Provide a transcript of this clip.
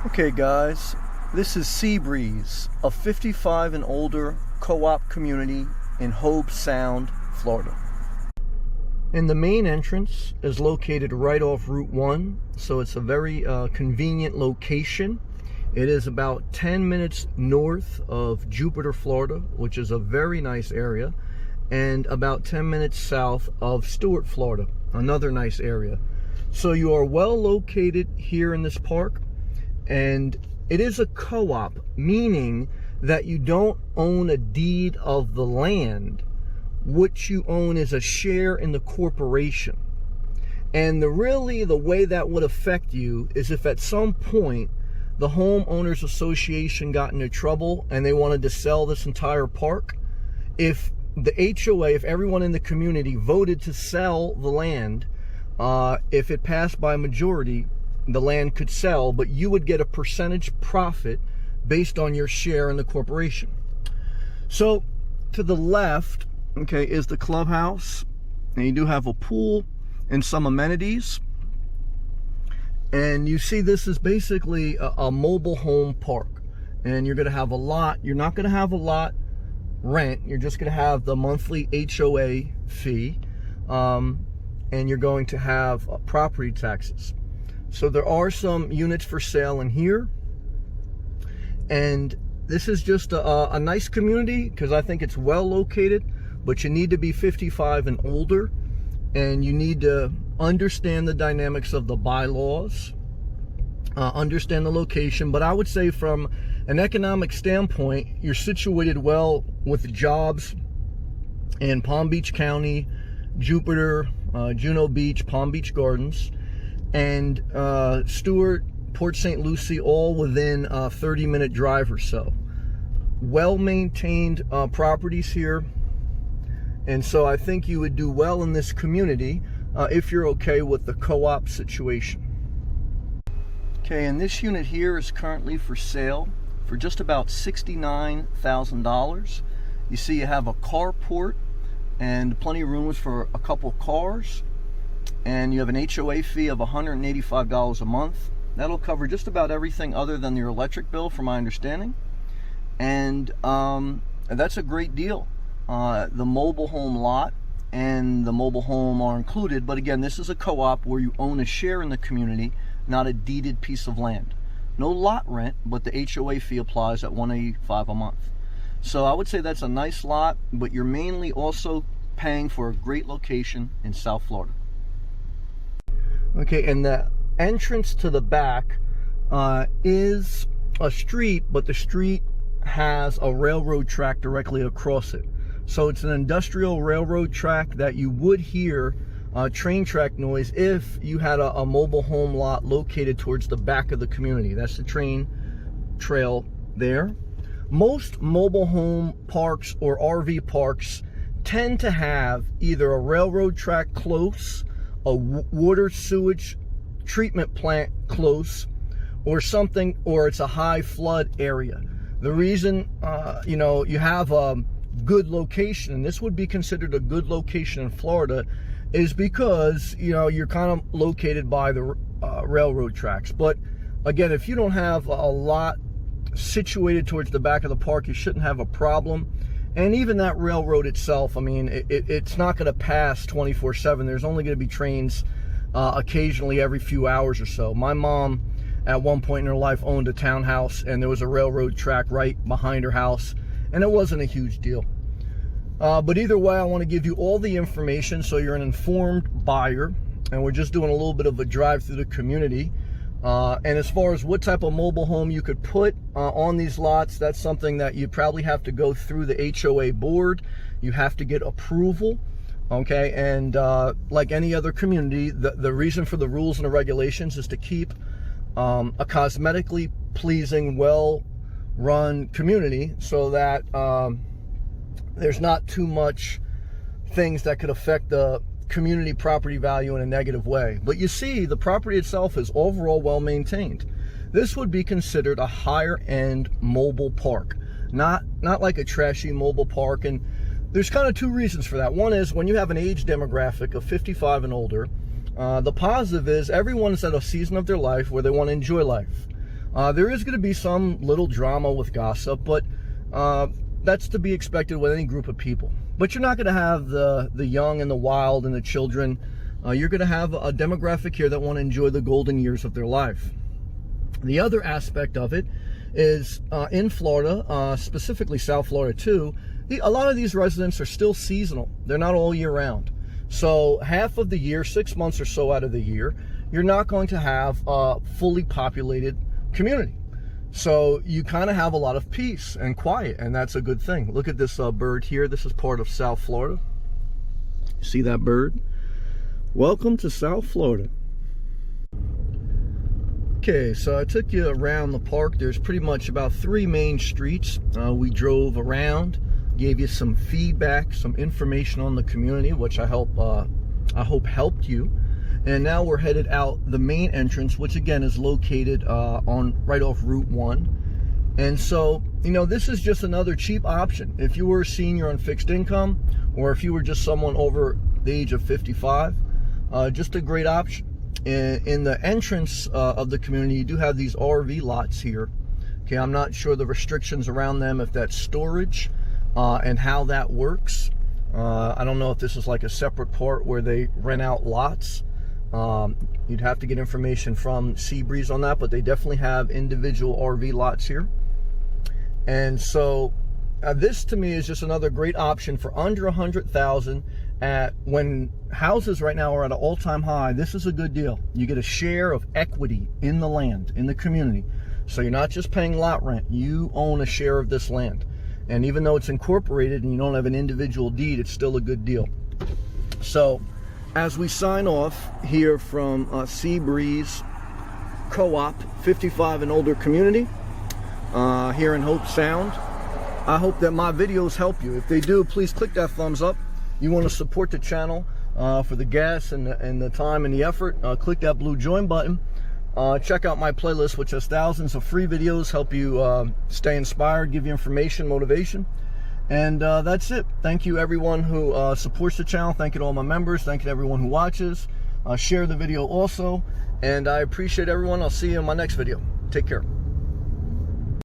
Okay guys, this is Seabreeze, a 55 and older co-op community in Hobe Sound, Florida. And the main entrance is located right off Route 1, so it's a very convenient location. It is about 10 minutes north of Jupiter, Florida, which is a very nice area, and about 10 minutes south of Stuart, Florida, another nice area. So you are well located here in this park, and it is a co-op, meaning that you don't own a deed of the land. What you own is a share in the corporation. And the way that would affect you is if at some point the homeowners association got into trouble and they wanted to sell this entire park. If the HOA, if everyone in the community voted to sell the land, if it passed by majority, the land could sell, but you would get a percentage profit based on your share in the corporation. So to the left, okay, is the clubhouse, and you do have a pool and some amenities. And you see this is basically a mobile home park, and you're going to have a lot. You're not going to have a lot rent. You're just going to have the monthly HOA fee, and you're going to have property taxes. So there are some units for sale in here, and this is just a nice community because I think it's well located, but you need to be 55 and older, and you need to understand the dynamics of the bylaws, understand the location. But I would say from an economic standpoint, you're situated well with jobs in Palm Beach County, Jupiter, Juno Beach, Palm Beach Gardens, and Stuart, Port St. Lucie, all within a 30-minute drive or so. Well-maintained properties here. And so I think you would do well in this community if you're okay with the co-op situation. Okay, and this unit here is currently for sale for just about $69,000. You see you have a carport and plenty of rooms for a couple cars. And you have an HOA fee of $185 a month. That'll cover just about everything other than your electric bill, from my understanding. And that's a great deal. The mobile home lot and the mobile home are included, but again, this is a co-op where you own a share in the community, not a deeded piece of land. No lot rent, but the HOA fee applies at $185 a month. So I would say that's a nice lot, but you're mainly also paying for a great location in South Florida. Okay, and the entrance to the back is a street, but the street has a railroad track directly across it. So it's an industrial railroad track that you would hear train track noise if you had a mobile home lot located towards the back of the community. That's the train trail there. Most mobile home parks or RV parks tend to have either a railroad track close, a water sewage treatment plant close, or something, or it's a high flood area. The reason you have a good location, and this would be considered a good location in Florida, is because you're kind of located by the railroad tracks. But again, if you don't have a lot situated towards the back of the park, you shouldn't have a problem. And even that railroad itself, I mean, it's not going to pass 24/7. There's only going to be trains occasionally every few hours or so. My mom, at one point in her life, owned a townhouse, and there was a railroad track right behind her house, and it wasn't a huge deal. But either way, I want to give you all the information so you're an informed buyer, and we're just doing a little bit of a drive through the community. And as far as what type of mobile home you could put on these lots, that's something that you probably have to go through the HOA board. You have to get approval, okay? And like any other community, the reason for the rules and the regulations is to keep a cosmetically pleasing, well-run community so that there's not too much things that could affect the community property value in a negative way. But you see, the property itself is overall well maintained. This would be considered a higher end mobile park, not like a trashy mobile park. And there's kind of two reasons for that. One is when you have an age demographic of 55 and older, the positive is everyone's at a season of their life where they want to enjoy life. There is going to be some little drama with gossip, but that's to be expected with any group of people. But you're not going to have the young and the wild and the children. You're going to have a demographic here that want to enjoy the golden years of their life. The other aspect of it is in Florida, specifically South Florida too, a lot of these residents are still seasonal. They're not all year round. So half of the year, 6 months or so out of the year, you're not going to have a fully populated community. So you kind of have a lot of peace and quiet, and that's a good thing. Look at this bird here. This is part of South Florida. See that bird? Welcome to South Florida. Okay, so I took you around the park. There's pretty much about 3 main streets. We drove around, gave you some feedback, some information on the community, which I hope helped you. And now we're headed out the main entrance, which again is located right off Route 1. And so, you know, this is just another cheap option. If you were a senior on fixed income, or if you were just someone over the age of 55, just a great option. In the entrance of the community, you do have these RV lots here. Okay, I'm not sure the restrictions around them, if that's storage and how that works. I don't know if this is like a separate part where they rent out lots. You'd have to get information from Seabreeze on that, but they definitely have individual RV lots here. And so this to me is just another great option for under $100,000 when houses right now are at an all-time high. This is a good deal. You get a share of equity in the land, in the community. So you're not just paying lot rent, you own a share of this land. And even though it's incorporated and you don't have an individual deed, it's still a good deal. So as we sign off here from Seabreeze Co-op 55 and older community here in Hobe Sound, I hope that my videos help you. If they do, please click that thumbs up. You want to support the channel for the gas and the time and the effort, click that blue join button. Check out my playlist, which has thousands of free videos, help you stay inspired, give you information, motivation. And that's it. Thank you everyone who supports the channel. Thank you to all my members. Thank you to everyone who watches. Share the video also. And I appreciate everyone. I'll see you in my next video. Take care.